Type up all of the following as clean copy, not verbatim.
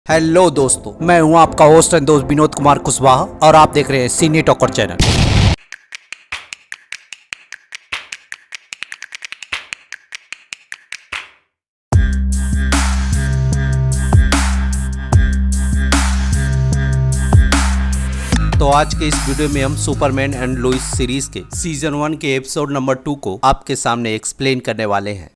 Hello दोस्तों, मैं हूं आपका होस्ट एंड दोस्त विनोद कुमार कुशवाहा और आप देख रहे हैं सिने टॉकर चैनल। तो आज के इस वीडियो में हम सुपरमैन एंड लुइस सीरीज के सीजन 1 के एपिसोड नंबर 2 को आपके सामने एक्सप्लेन करने वाले हैं।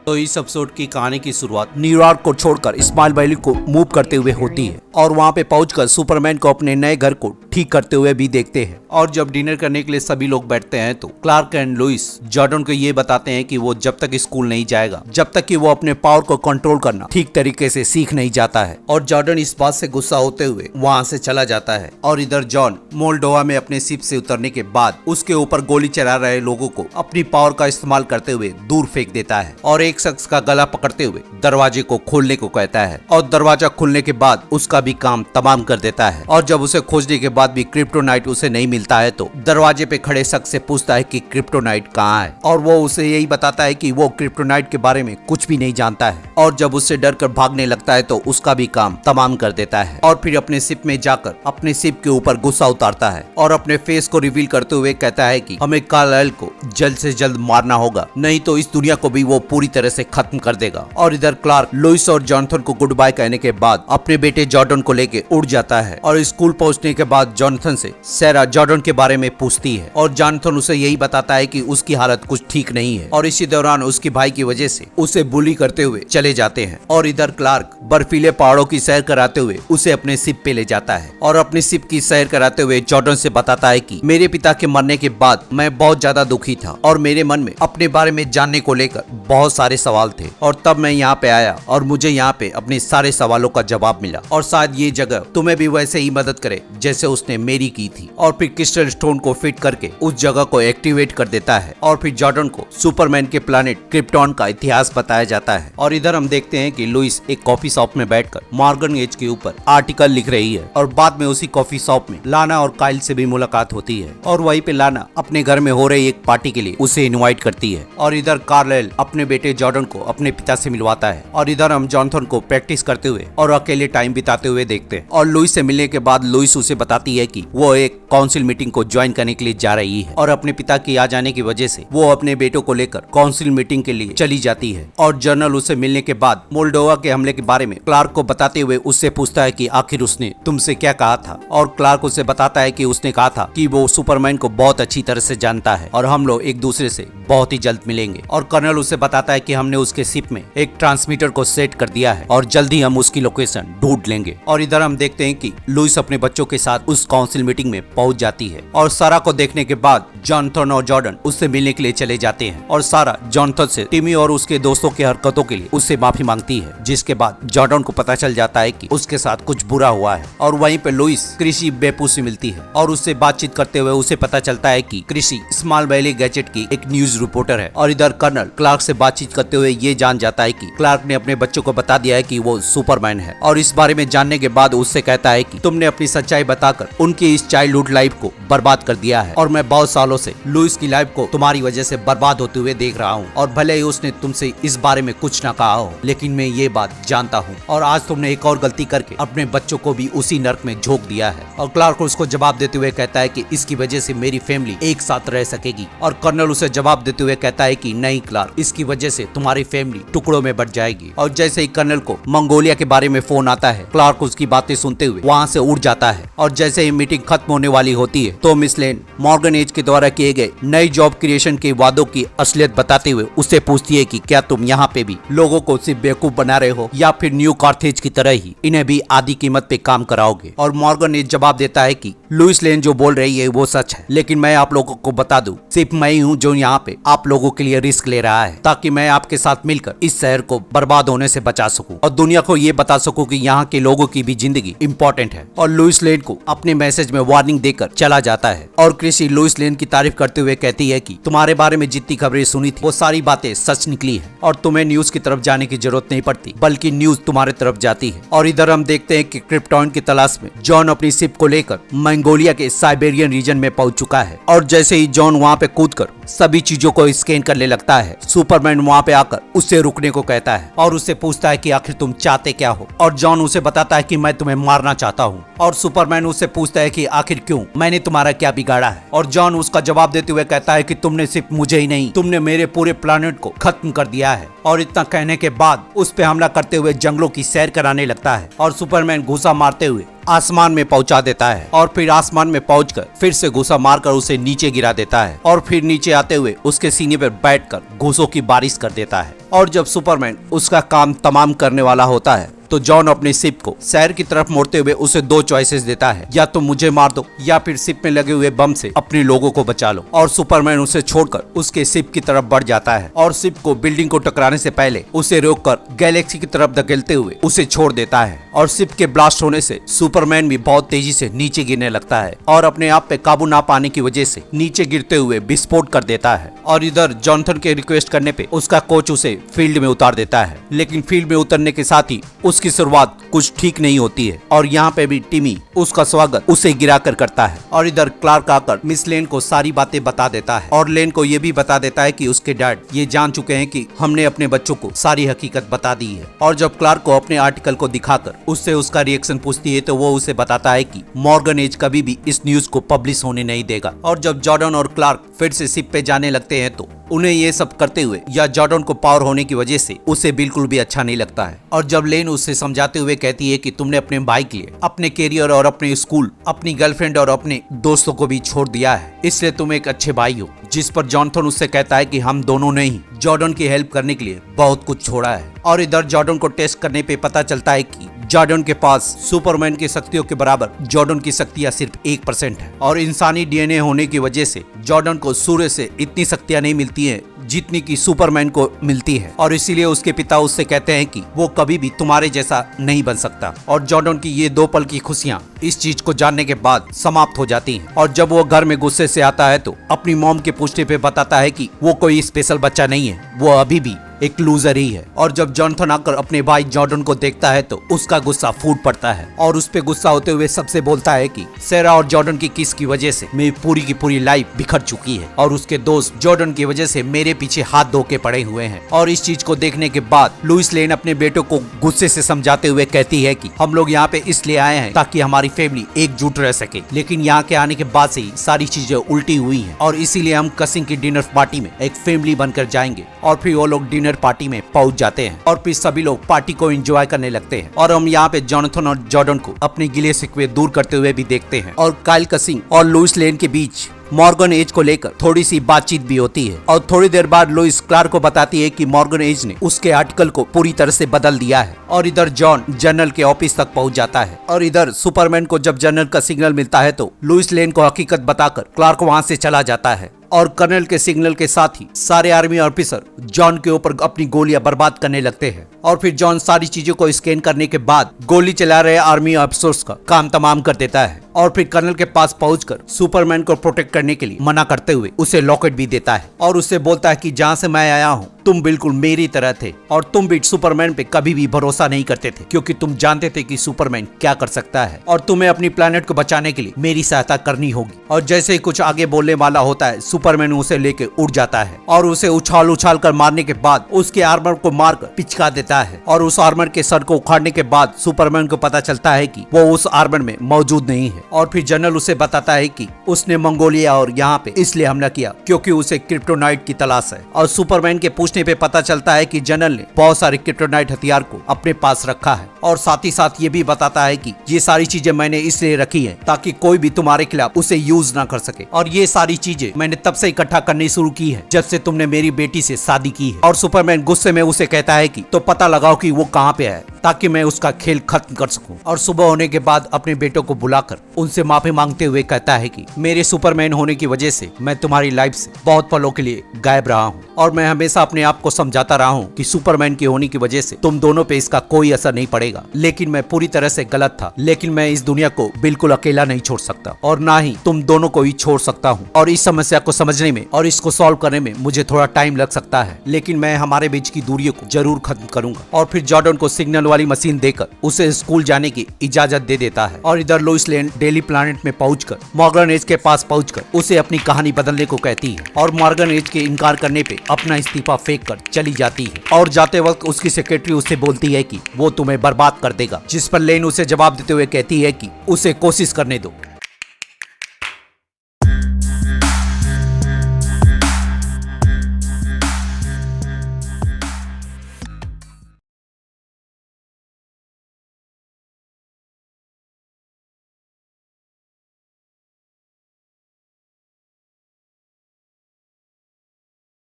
तो इस एपिसोड की कहानी की शुरुआत न्यूयॉर्क को छोड़कर स्माइल वैली को मूव करते हुए होती है और वहां पे पहुंचकर सुपरमैन को अपने नए घर को ठीक करते हुए भी देखते हैं। और जब डिनर करने के लिए सभी लोग बैठते हैं तो क्लार्क एंड लुइस जॉर्डन को ये बताते हैं कि वो जब तक स्कूल नहीं जाएगा जब तक कि वो अपने पावर को कंट्रोल करना ठीक तरीके से सीख नहीं जाता है। और जॉर्डन इस बात से गुस्सा होते हुए वहाँ से चला जाता है। और इधर जॉन मोल्डोवा में अपने शिप से उतरने के बाद उसके ऊपर गोली चला रहे लोगों को अपनी पावर का इस्तेमाल करते हुए दूर फेंक देता है और एक शख्स का गला पकड़ते हुए दरवाजे को खोलने को कहता है। और दरवाजा खुलने के बाद उसका भी काम तमाम कर देता है। और जब उसे खोजने के बाद भी क्रिप्टोनाइट उसे नहीं मिलता है तो दरवाजे पे खड़े शख्स से पूछता है कि क्रिप्टोनाइट कहाँ है। और वो उसे यही बताता है कि वो क्रिप्टोनाइट के बारे में कुछ भी नहीं जानता है। और जब उससे डर कर भागने लगता है तो उसका भी काम तमाम कर देता है। और फिर अपने शिप में जाकर अपने शिप के ऊपर गुस्सा उतारता है और अपने फेस को रिवील करते हुए कहता है कि हमें कार्लाइल को जल्द से जल्द मारना होगा, नहीं तो इस दुनिया को भी वो पूरी तरह से खत्म कर देगा। और इधर क्लार्क लुइस और जॉनथन को गुड बाय कहने के बाद अपने बेटे जॉर्डन को लेके उड़ जाता है। और स्कूल पहुंचने के बाद जॉनथन से सैरा जॉर्डन के बारे में पूछती है और जॉनथन उसे यही बताता है कि उसकी हालत कुछ ठीक नहीं है। और इसी दौरान उसके भाई की वजह से उसे बुली करते हुए चले जाते हैं। और इधर क्लार्क बर्फीले पहाड़ों की सैर कराते हुए उसे अपने शिप पे ले जाता है और अपनी शिप की सैर कराते हुए जॉर्डन से बताता है कि मेरे पिता के मरने के बाद मैं बहुत ज्यादा दुखी था और मेरे मन में अपने बारे में जानने को लेकर बहुत सारे सवाल थे। और तब मैं यहाँ पे आया और मुझे यहाँ पे अपने सारे सवालों का जवाब मिला। और शायद ये जगह तुम्हें भी वैसे ही मदद करे जैसे उसने मेरी की थी। और फिर क्रिस्टल स्टोन को फिट करके उस जगह को एक्टिवेट कर देता है। और फिर जॉर्डन को सुपरमैन के प्लैनेट क्रिप्टॉन का इतिहास बताया जाता है। और इधर हम देखते हैं कि लुइस एक कॉफी शॉप में बैठकर मॉर्गन एज के ऊपर आर्टिकल लिख रही है। और बाद में उसी कॉफी शॉप में लाना और काइल से भी मुलाकात होती है। और वहीं पे लाना अपने घर में हो रही एक पार्टी के लिए उसे इनवाइट करती है। और इधर कार्लाइल अपने बेटे जॉर्डन को अपने पिता से मिलवाता है। और इधर हम जॉनथन को प्रैक्टिस करते हुए और अकेले टाइम बिताते हुए देखते हैं। और लुइस से मिलने के बाद लुइस उसे बताती है कि वो एक काउंसिल मीटिंग को ज्वाइन करने के लिए जा रही है। और अपने पिता के आ जाने की वजह से वो अपने बेटों को लेकर काउंसिल मीटिंग के लिए चली जाती है। और जनरल उसे मिलने के बाद मोल्डोवा के हमले के बारे में क्लार्क को बताते हुए उससे पूछता है कि आखिर उसने तुमसे क्या कहा था। और क्लार्क उसे बताता है कि उसने कहा था कि वो सुपरमैन को बहुत अच्छी तरह से जानता है और हम लोग एक दूसरे से बहुत ही जल्द मिलेंगे। और कर्नल उसे बताता है कि हमने उसके शिप में एक ट्रांसमीटर को सेट कर दिया है और जल्दी हम उसकी लोकेशन ढूंढ लेंगे। और इधर हम देखते हैं कि लुइस अपने बच्चों के साथ उस काउंसिल मीटिंग में पहुंच जाती है। और सारा को देखने के बाद जॉनथन और जॉर्डन उससे मिलने के लिए चले जाते हैं। और सारा जॉनथन से टिमी और उसके दोस्तों की हरकतों के लिए उससे माफी मांगती है, जिसके बाद जॉर्डन को पता चल जाता है कि उसके साथ कुछ बुरा हुआ है। और वहीं पे लुइस कृषि बेपू से मिलती है और उससे बातचीत करते हुए उसे पता चलता है कि कृषि स्मॉल वैली गैजेट की एक न्यूज रिपोर्टर है। और इधर कर्नल क्लार्क से बातचीत करते हुए ये जान जाता है कि क्लार्क ने अपने बच्चों को बता दिया है कि वो सुपरमैन है। और इस बारे में जानने के बाद उससे कहता है कि तुमने अपनी सच्चाई बताकर उनकी इस चाइल्डहुड लाइफ को बर्बाद कर दिया है और मैं बहुत सालों से लुइस की लाइफ को तुम्हारी वजह से बर्बाद होते हुए देख रहा हूँ। और भले ही उसने तुमसे इस बारे में कुछ न कहा हो, लेकिन मैं ये बात जानता हूँ। और आज तुमने एक और गलती करके अपने बच्चों को भी उसी नर्क में झोंक दिया है। और क्लार्क उसको जवाब देते हुए कहता है कि इसकी वजह से मेरी फैमिली एक साथ रह सकेगी। और कर्नल उसे जवाब देते हुए कहता है कि नहीं क्लार्क, इसकी वजह से तुम्हारी फैमिली टुकड़ों में बट जाएगी। और जैसे ही कर्नल को मंगोलिया के बारे में फोन आता है, क्लार्क उसकी बातें सुनते हुए वहाँ से उड़ जाता है। और जैसे ही मीटिंग खत्म होने वाली होती है तो मिस लेन मॉर्गन एज के द्वारा किए गए नई जॉब क्रिएशन के वादों की असलियत बताते हुए उससे पूछती है कि क्या तुम यहाँ पे भी लोगों को सिर्फ बेवकूफ बना रहे हो या फिर न्यू कार्थेज की तरह ही इन्हें भी आधी कीमत पे काम कराओगे। और मॉर्गन एज जवाब देता है कि लुइस लेन जो बोल रही है वो सच है, लेकिन मैं आप लोगों को बता दूं सिर्फ मैं ही हूँ जो यहाँ पे आप लोगों के लिए रिस्क ले रहा है, ताकि मैं आपके साथ मिलकर इस शहर को बर्बाद होने से बचा सकूं और दुनिया को ये बता सकूं कि यहाँ के लोगों की भी जिंदगी इम्पोर्टेंट है। और लुइस लेन को अपने मैसेज में वार्निंग देकर चला जाता है। और कृषि लुइस लेन की तारीफ करते हुए कहती है कि तुम्हारे बारे में जितनी खबरें सुनी थी वो सारी बातें सच निकली है और तुम्हें न्यूज की तरफ जाने की जरूरत नहीं पड़ती, बल्कि न्यूज तुम्हारे तरफ जाती है। और इधर हम देखते हैं कि क्रिप्टॉन की तलाश में जॉन अपनी शिप को लेकर मंगोलिया के साइबेरियन रीजन में पहुंच चुका है। और जैसे ही जॉन वहां पे कूदकर सभी चीजों को स्कैन करने लगता है, सुपरमैन वहां पे आकर उससे रुकने को कहता है और उससे पूछता है कि आखिर तुम चाहते क्या हो। और जॉन उसे बताता है कि मैं तुम्हें मारना चाहता हूँ। और सुपरमैन उससे पूछता है कि आखिर क्यों, मैंने तुम्हारा क्या बिगाड़ा है। और जॉन उसका जवाब देते हुए कहता है कि तुमने सिर्फ मुझे ही नहीं, तुमने मेरे पूरे प्लानेट को खत्म कर दिया है। और इतना कहने के बाद उस पे हमला करते हुए जंगलों की सैर कराने लगता है और सुपरमैन घुसा मारते हुए आसमान में पहुंचा देता है। और फिर आसमान में पहुंचकर फिर से घुसा मारकर उसे नीचे गिरा देता है और फिर नीचे आते हुए उसके सीने पर बैठकर घूसों की बारिश कर देता है। और जब सुपरमैन उसका काम तमाम करने वाला होता है तो जॉन अपनी शिप को शहर की तरफ मोड़ते हुए उसे दो चॉइसेस देता है, या तो मुझे मार दो या फिर शिप में लगे हुए बम से अपने लोगों को बचा लो। और सुपरमैन उसे छोड़कर उसके शिप की तरफ बढ़ जाता है और शिप को बिल्डिंग को टकराने से पहले उसे रोककर गैलेक्सी की तरफ धकेलते हुए उसे छोड़ देता है। और शिप के ब्लास्ट होने से सुपरमैन भी बहुत तेजी से नीचे गिरने लगता है और अपने आप पे काबू ना पाने की वजह से नीचे गिरते हुए विस्फोट कर देता है। और इधर जॉनथन के रिक्वेस्ट करने पे उसका कोच उसे फील्ड में उतार देता है, लेकिन फील्ड में उतरने के साथ ही उसकी शुरुआत कुछ ठीक नहीं होती है और यहाँ पे भी टिमी उसका स्वागत उसे गिराकर करता है। और इधर क्लार्क आकर मिस लेन को सारी बातें बता देता है और लेन को ये भी बता देता है कि उसके डैड ये जान चुके हैं कि हमने अपने बच्चों को सारी हकीकत बता दी है। और जब क्लार्क को अपने आर्टिकल को दिखाकर उससे उसका रिएक्शन पूछती है तो वो उसे बताता है कि मॉर्गन एज कभी भी इस न्यूज को पब्लिश होने नहीं देगा। और जब जॉर्डन और क्लार्क फिर से शिप पे जाने लगते हैं तो उन्हें ये सब करते हुए या जॉर्डन को पावर होने की वजह से उसे बिल्कुल भी अच्छा नहीं लगता है। और जब लेन उसे समझाते हुए कहती है कि तुमने अपने भाई के लिए अपने कैरियर और अपने स्कूल, अपनी गर्लफ्रेंड और अपने दोस्तों को भी छोड़ दिया है, इसलिए तुम एक अच्छे भाई हो। जिस पर जॉनथन उससे कहता है कि हम दोनों ने ही जॉर्डन की हेल्प करने के लिए बहुत कुछ छोड़ा है। और इधर जॉर्डन को टेस्ट करने पे पता चलता है कि जॉर्डन के पास सुपरमैन की शक्तियों के बराबर जॉर्डन की शक्तियां सिर्फ 1% है। और इंसानी डीएनए होने की वजह से जॉर्डन को सूर्य से इतनी शक्तियां नहीं मिलती हैं जितनी की सुपरमैन को मिलती है। और इसीलिए उसके पिता उससे कहते हैं कि वो कभी भी तुम्हारे जैसा नहीं बन सकता। और जॉर्डन की ये 2 पल की खुशियां इस चीज को जानने के बाद समाप्त हो जाती हैं। और जब वो घर में गुस्से से आता है तो अपनी मॉम के पूछने पे बताता है कि वो कोई स्पेशल बच्चा नहीं है, वो अभी भी एक लूजर ही है। और जब जॉनथन आकर अपने भाई जॉर्डन को देखता है तो उसका गुस्सा फूट पड़ता है और उस पे गुस्सा होते हुए सबसे बोलता है कि सेरा और जॉर्डन की किस की वजह से मेरी पूरी की पूरी लाइफ बिखर चुकी है और उसके दोस्त जॉर्डन की वजह से मेरे पीछे हाथ धो के पड़े हुए हैं। और इस चीज को देखने के बाद लुइस लेन अपने बेटों को गुस्से से समझाते हुए कहती है कि हम लोग यहाँ पे इसलिए आए हैं ताकि हमारी फैमिली एकजुट रह सके, लेकिन यहाँ के आने के बाद से ही सारी चीजें उल्टी हुई हैं और इसीलिए हम कसिंग की डिनर पार्टी में एक फैमिली बनकर जाएंगे। और फिर वो लोग डिनर पार्टी में पहुंच जाते हैं और फिर सभी लोग पार्टी को एंजॉय करने लगते हैं। और हम यहाँ पे जॉनथन और जॉर्डन को अपने गिले शिकवे दूर करते हुए भी देखते हैं। और काइल कसिंग और लुइस लेन के बीच मॉर्गन एज को लेकर थोड़ी सी बातचीत भी होती है। और थोड़ी देर बाद लुइस क्लार्क को बताती है कि मॉर्गन एज ने उसके आर्टिकल को पूरी तरह से बदल दिया है। और इधर जॉन जनरल के ऑफिस तक पहुंच जाता है। और इधर सुपरमैन को जब जनरल का सिग्नल मिलता है तो लुइस लेन को हकीकत बताकर क्लार्क वहां से चला जाता है। और कर्नल के सिग्नल के साथ ही सारे आर्मी ऑफिसर जॉन के ऊपर अपनी गोलियां बर्बाद करने लगते हैं। और फिर जॉन सारी चीजों को स्कैन करने के बाद गोली चला रहे आर्मी ऑफिसर्स का काम तमाम कर देता है। और फिर कर्नल के पास पहुंचकर सुपरमैन को प्रोटेक्ट करने के लिए मना करते हुए उसे लॉकेट भी देता है और उससे बोलता है कि जहाँ से मैं आया हूँ तुम बिल्कुल मेरी तरह थे और तुम भी सुपरमैन पे कभी भी भरोसा नहीं करते थे क्योंकि तुम जानते थे कि सुपरमैन क्या कर सकता है और तुम्हें अपनी प्लेनेट को बचाने के लिए मेरी सहायता करनी होगी। और जैसे ही कुछ आगे बोलने वाला होता है सुपरमैन उसे लेके उड़ जाता है और उसे उछाल उछाल कर मारने के बाद उसके आर्मर को मारकर पिचका देता है। और उस आर्मर के सर को उखाड़ने के बाद सुपरमैन को पता चलता है कि वो उस आर्मर में मौजूद नहीं है। और फिर जनरल उसे बताता है कि उसने मंगोलिया और यहाँ पे इसलिए हमला किया क्योंकि उसे क्रिप्टोनाइट की तलाश है। और सुपरमैन के पूछने पे पता चलता है कि जनरल ने बहुत सारे क्रिप्टोनाइट हथियार को अपने पास रखा है और साथ ही साथ ये भी बताता है कि ये सारी चीजें मैंने इसलिए रखी है ताकि कोई भी तुम्हारे खिलाफ उसे यूज ना कर सके। और ये सारी चीजें मैंने तब से इकट्ठा करनी शुरू की है जब से तुमने मेरी बेटी से शादी की है। और सुपरमैन गुस्से में उसे कहता है कि तो पता लगाओ कि वो कहाँ पे है ताकि मैं उसका खेल खत्म कर सकूं। और सुबह होने के बाद अपने बेटों को बुलाकर उनसे माफी मांगते हुए कहता है कि मेरे सुपरमैन होने की वजह से मैं तुम्हारी लाइफ से बहुत पलों के लिए गायब रहा हूँ और मैं हमेशा अपने आप को समझाता रहा हूँ कि सुपरमैन के होने की वजह से तुम दोनों पे इसका कोई असर नहीं पड़ेगा, लेकिन मैं पूरी तरह से गलत था। लेकिन मैं इस दुनिया को बिल्कुल अकेला नहीं छोड़ सकता और ना ही तुम दोनों को ही छोड़ सकता हूँ। और इस समस्या को समझने में और इसको सॉल्व करने में मुझे थोड़ा टाइम लग सकता है, लेकिन मैं हमारे बीच की दूरियों को जरूर खत्म करूंगा। और फिर जॉर्डन को सिग्नल वाली मशीन देकर उसे स्कूल जाने की इजाजत दे देता है। और इधर लोइस लेन डेली प्लैनेट में पहुंचकर मॉर्गन एज के पास पहुंचकर उसे अपनी कहानी बदलने को कहती है और मॉर्गन एज के इनकार करने पे अपना इस्तीफा फेंक कर चली जाती है। और जाते वक्त उसकी सेक्रेटरी उसे बोलती है कि वो तुम्हें बर्बाद कर देगा, जिस पर लेन उसे जवाब देते हुए कहती है कि उसे कोशिश करने दो।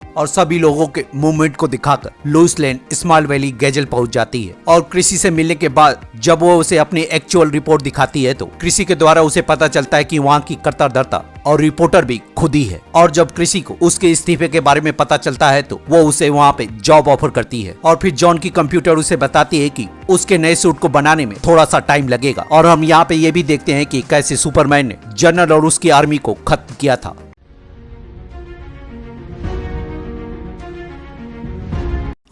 और सभी लोगों के मूवमेंट को दिखाकर लोइस लेन स्मॉल वैली गैजल पहुंच जाती है। और कृषि से मिलने के बाद जब वो उसे अपनी एक्चुअल रिपोर्ट दिखाती है तो कृषि के द्वारा उसे पता चलता है कि वहाँ की कर्ताधर्ता और रिपोर्टर भी खुद ही है। और जब कृषि को उसके इस्तीफे के बारे में पता चलता है तो वो उसे वहाँ पे जॉब ऑफर करती है। और फिर जॉन की कंप्यूटर उसे बताती है कि उसके नए सूट को बनाने में थोड़ा सा टाइम लगेगा। और हम यहाँ पे ये भी देखते हैं कि कैसे सुपरमैन ने जनरल और उसकी आर्मी को खत्म किया था।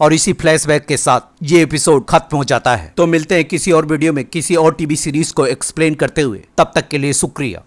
और इसी फ्लैशबैक के साथ ये एपिसोड खत्म हो जाता है। तो मिलते हैं किसी और वीडियो में किसी और टीवी सीरीज को एक्सप्लेन करते हुए। तब तक के लिए शुक्रिया।